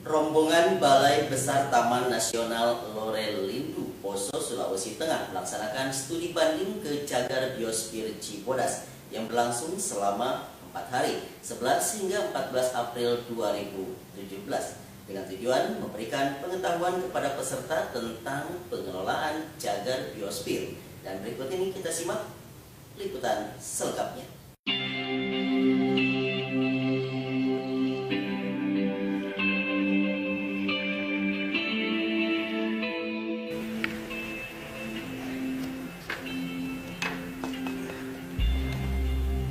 Rombongan Balai Besar Taman Nasional Lorelindo, Poso, Sulawesi Tengah melaksanakan studi banding ke Cagar Biosphere Cibodas yang berlangsung selama 4 hari, 11 hingga 14 April 2017, dengan tujuan memberikan pengetahuan kepada peserta tentang pengelolaan Cagar Biosphere. Dan berikut ini kita simak liputan selengkapnya.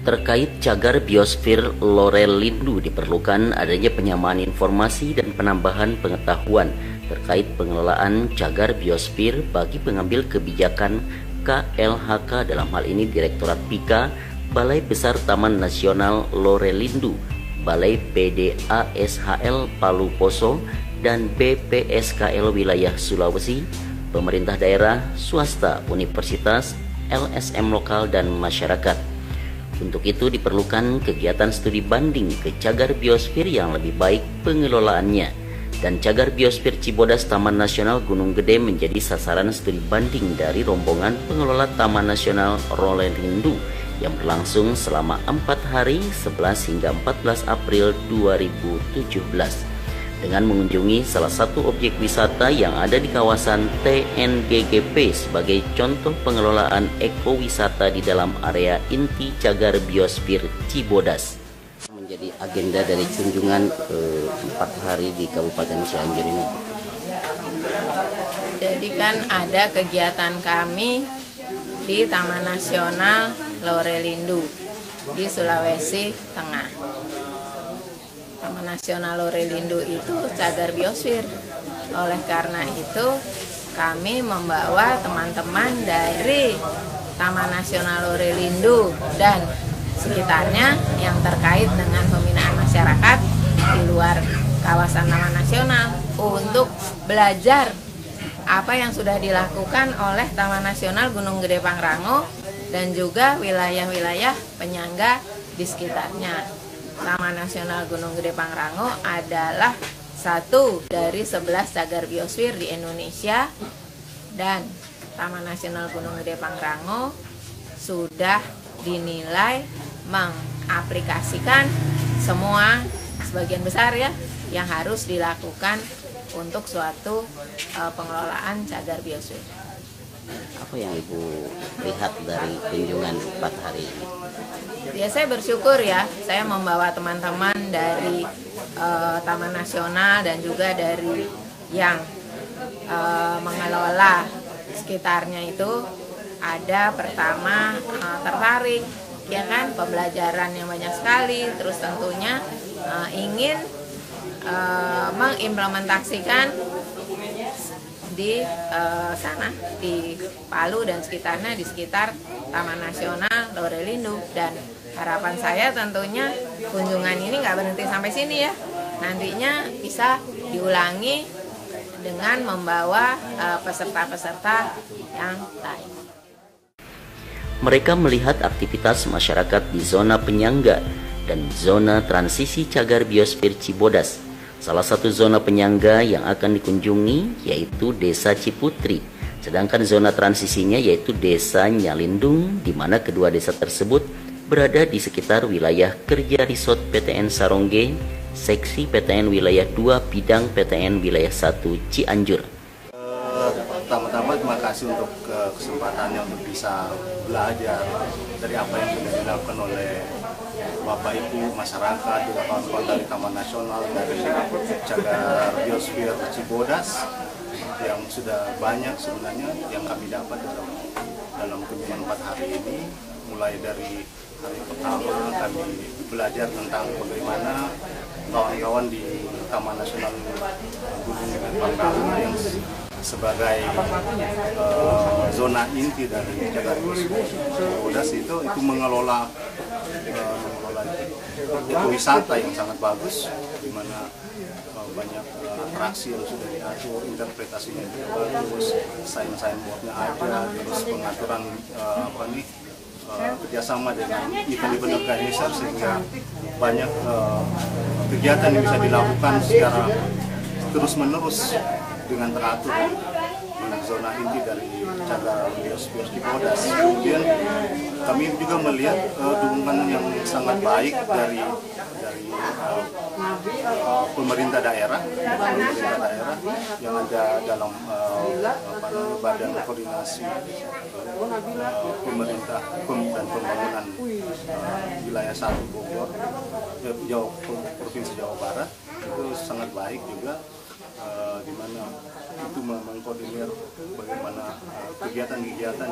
Terkait Cagar Biosphere Lorelindo diperlukan adanya penyamaan informasi dan penambahan pengetahuan terkait pengelolaan Cagar Biosphere bagi pengambil kebijakan KLHK, dalam hal ini Direktorat PIKA, Balai Besar Taman Nasional Lorelindo, Balai PDASHL Palu Poso, dan BPSKL Wilayah Sulawesi, pemerintah daerah, swasta, universitas, LSM lokal, dan masyarakat. Untuk itu diperlukan kegiatan studi banding ke Cagar Biosphere yang lebih baik pengelolaannya, dan Cagar Biosphere Cibodas Taman Nasional Gunung Gede menjadi sasaran studi banding dari rombongan pengelola Taman Nasional Lorelindo yang berlangsung selama 4 hari 11 hingga 14 April 2017 dengan mengunjungi salah satu objek wisata yang ada di kawasan TNGGP sebagai contoh pengelolaan ekowisata di dalam area inti Cagar Biosphere Cibodas. Menjadi agenda dari kunjungan 4 hari di Kabupaten Cianjur ini. Jadi kan ada kegiatan kami di Taman Nasional Lorelindo di Sulawesi Tengah. Taman Nasional Lorelindo itu Cagar Biosphere. Oleh karena itu kami membawa teman-teman dari Taman Nasional Lorelindo dan sekitarnya yang terkait dengan pembinaan masyarakat di luar kawasan Taman Nasional untuk belajar apa yang sudah dilakukan oleh Taman Nasional Gunung Gede Pangrango dan juga wilayah-wilayah penyangga di sekitarnya. Taman Nasional Gunung Gede Pangrango adalah satu dari 11 cagar biosfer di Indonesia, dan Taman Nasional Gunung Gede Pangrango sudah dinilai mengaplikasikan semua, sebagian besar ya, yang harus dilakukan untuk suatu pengelolaan cagar biosfer. Apa yang Ibu lihat dari kunjungan 4 hari ini? Ya, saya bersyukur ya, saya membawa teman-teman dari Taman Nasional dan juga dari yang mengelola sekitarnya itu ada pertama tertarik, ya kan, pembelajaran yang banyak sekali, terus tentunya ingin mengimplementasikan di sana di Palu dan sekitarnya, di sekitar Taman Nasional Lorelindo. Dan harapan saya tentunya kunjungan ini nggak berhenti sampai sini ya, nantinya bisa diulangi dengan membawa peserta-peserta yang lain. Mereka melihat aktivitas masyarakat di zona penyangga dan zona transisi Cagar Biosphere Cibodas. Salah satu zona penyangga yang akan dikunjungi yaitu Desa Ciputri, sedangkan zona transisinya yaitu Desa Nyalindung, di mana kedua desa tersebut berada di sekitar wilayah kerja Resort PTN Sarongge, seksi PTN Wilayah 2, bidang PTN Wilayah 1 Cianjur. Pertama-tama terima kasih untuk kesempatannya untuk bisa belajar dari apa yang sudah dilakukan oleh Bapak Ibu, masyarakat, juga kawan-kawan dari Taman Nasional, dari Cagar Biosphere Cibodas, yang sudah banyak sebenarnya yang kami dapat dalam kunjungan 4 hari ini. Mulai dari hari pertama kami belajar tentang bagaimana kawan-kawan di Taman Nasional Gunung Gede Pangrango yang sebagai zona inti dari Cagar Biosphere Cibodas itu mengelola ekowisata yang sangat bagus, di mana banyak atraksi yang sudah diatur, interpretasinya juga bagus, sign-boardnya ada, terus pengaturan kerjasama dengan event-event organizer, sehingga banyak kegiatan yang bisa dilakukan secara terus-menerus dengan teratur di zona inti dari cagar biosfer Cibodas. Kemudian kami juga melihat dukungan yang sangat baik dari pemerintah daerah yang ada dalam badan koordinasi pemerintah dan pembangunan wilayah 1 Bogor, Provinsi Jawa Barat, itu sangat baik juga, di mana itu mengkoordinir bagaimana kegiatan-kegiatan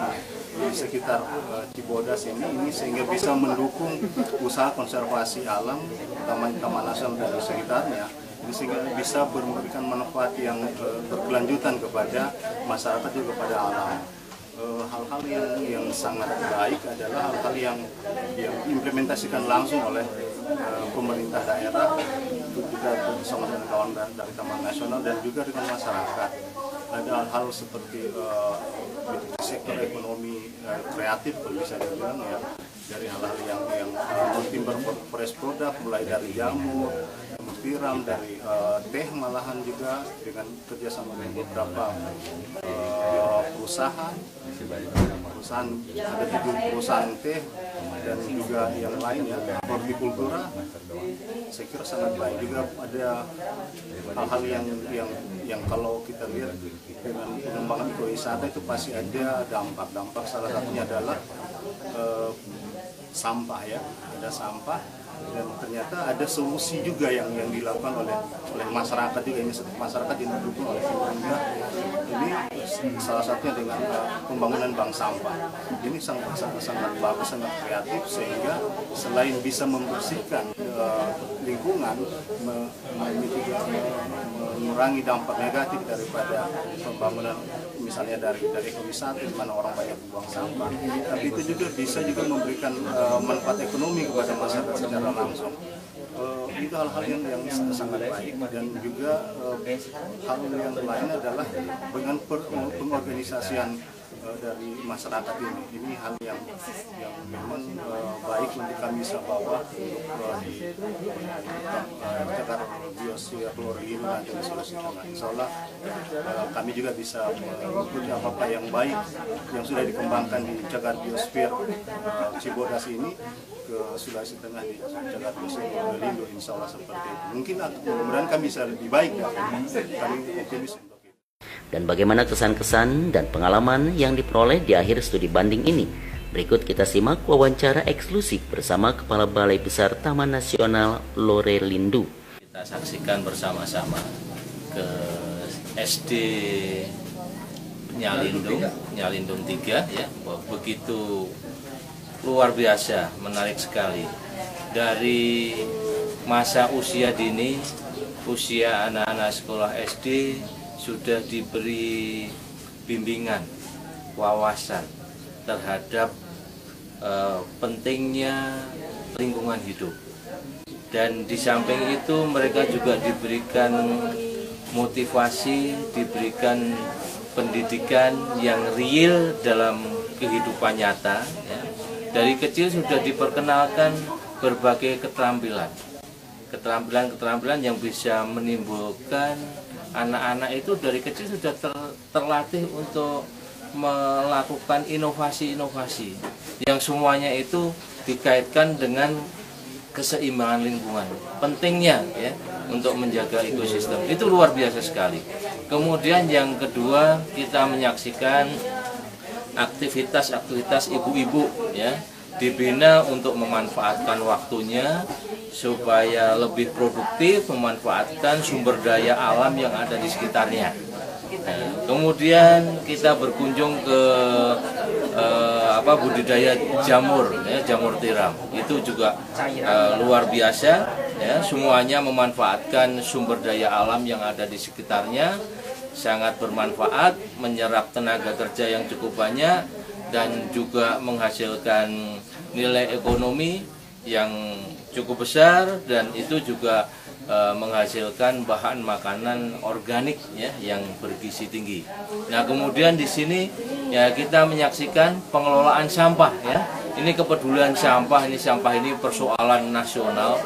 di sekitar Cibodas ini sehingga bisa mendukung usaha konservasi alam, taman nasional dan sekitarnya, ini sehingga bisa memberikan manfaat yang berkelanjutan kepada masyarakat juga kepada alam. Hal-hal yang sangat baik adalah hal-hal yang diimplementasikan langsung oleh pemerintah daerah, itu juga bersama dengan kawan dari Taman Nasional dan juga dengan masyarakat. Ada hal-hal seperti sektor ekonomi kreatif, kalau bisa dibilang ya, dari hal-hal yang timber forest product, mulai dari jamur, tiram, dari teh, malahan juga dengan kerjasama dengan beberapa perusahaan, ada 7 perusahaan teh dan juga yang lain ya, hortikultura. Saya kira sangat baik. Juga ada hal-hal yang kalau kita lihat dengan pengembangan ekowisata itu pasti ada dampak. Salah satunya adalah sampah ya, ada sampah. Dan ternyata ada solusi juga yang dilakukan oleh masyarakat juga, ini masyarakat yang didukung oleh pemerintah. Ini salah satunya dengan pembangunan bank sampah. Ini sangat bagus, sangat kreatif, sehingga selain bisa membersihkan lingkungan, mengurangi dampak negatif daripada pembangunan, misalnya dari ekowisata di mana orang banyak buang sampah, tapi itu juga bisa memberikan manfaat ekonomi kepada masyarakat secara langsung. Itu hal-hal yang sangat baik. Dan juga hal yang lain adalah dengan pengorganisasian dari masyarakat ini hal yang memang baik untuk kami bisa bawa di cagar biosfer Lorellindu nanti di Sulawesi Tengah. Insya Allah kami juga bisa mengikuti apa yang baik yang sudah dikembangkan di cagar biosfer Cibodas ini ke Sulawesi Tengah di cagar biosfer Lorellindu. Insya Allah seperti itu. Mungkin mudah-mudahan kami bisa lebih baik, kami optimis. Dan bagaimana kesan-kesan dan pengalaman yang diperoleh di akhir studi banding ini? Berikut kita simak wawancara eksklusif bersama Kepala Balai Besar Taman Nasional Lorellindu. Kita saksikan bersama-sama ke SD Nyalindung 3 ya, begitu luar biasa, menarik sekali. Dari masa usia dini, usia anak-anak sekolah SD sudah diberi bimbingan, wawasan terhadap pentingnya lingkungan hidup. Dan di samping itu mereka juga diberikan motivasi, diberikan pendidikan yang real dalam kehidupan nyata ya. Dari kecil sudah diperkenalkan berbagai keterampilan yang bisa menimbulkan anak-anak itu dari kecil sudah terlatih untuk melakukan inovasi-inovasi yang semuanya itu dikaitkan dengan keseimbangan lingkungan. Pentingnya ya untuk menjaga ekosistem itu luar biasa sekali. Kemudian yang kedua, kita menyaksikan aktivitas ibu-ibu ya, dibina untuk memanfaatkan waktunya supaya lebih produktif, memanfaatkan sumber daya alam yang ada di sekitarnya. Kemudian kita berkunjung ke budidaya jamur, ya, jamur tiram. Itu juga luar biasa. Ya, semuanya memanfaatkan sumber daya alam yang ada di sekitarnya, sangat bermanfaat, menyerap tenaga kerja yang cukup banyak dan juga menghasilkan nilai ekonomi yang cukup besar, dan itu juga menghasilkan bahan makanan organik ya yang bergizi tinggi. Nah, kemudian di sini ya kita menyaksikan pengelolaan sampah ya. Ini kepedulian sampah, ini persoalan nasional.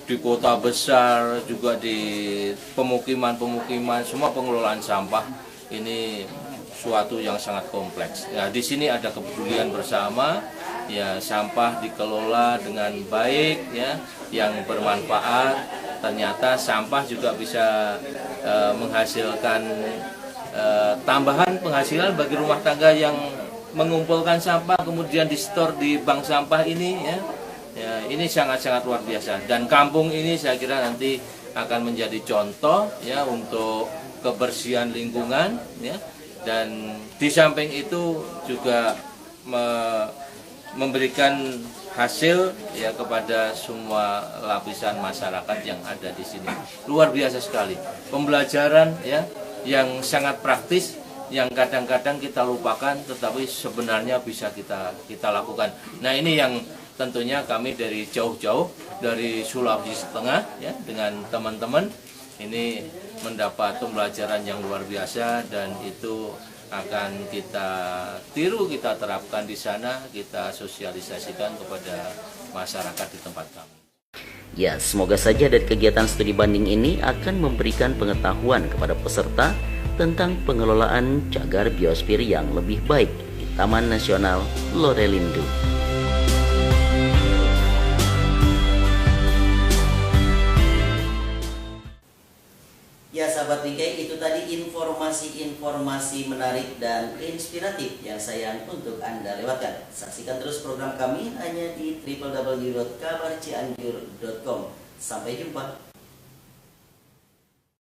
di kota besar, juga di pemukiman-pemukiman, semua pengelolaan sampah ini suatu yang sangat kompleks. Ya, di sini ada kepedulian bersama, ya sampah dikelola dengan baik, ya, yang bermanfaat. Ternyata sampah juga bisa menghasilkan tambahan penghasilan bagi rumah tangga yang mengumpulkan sampah kemudian di-store di bank sampah ini, ya. Ya, ini sangat-sangat luar biasa. Dan kampung ini saya kira nanti akan menjadi contoh, ya, untuk kebersihan lingkungan, ya. Dan di samping itu juga memberikan hasil, ya, kepada semua lapisan masyarakat yang ada di sini. Luar biasa sekali pembelajaran, ya, yang sangat praktis, yang kadang-kadang kita lupakan tetapi sebenarnya bisa kita lakukan. Nah, ini yang tentunya kami dari jauh-jauh dari Sulawesi Tengah, ya, dengan teman-teman ini mendapat pembelajaran yang luar biasa, dan itu akan kita tiru, kita terapkan di sana, kita sosialisasikan kepada masyarakat di tempat kami. Ya, semoga saja dari kegiatan studi banding ini akan memberikan pengetahuan kepada peserta tentang pengelolaan cagar biosfer yang lebih baik di Taman Nasional Lorelindu. Ya sahabat Bingkai, itu tadi informasi-informasi menarik dan inspiratif yang saya untuk Anda lewatkan. Saksikan terus program kami hanya di www.kabarcianjur.com. Sampai jumpa.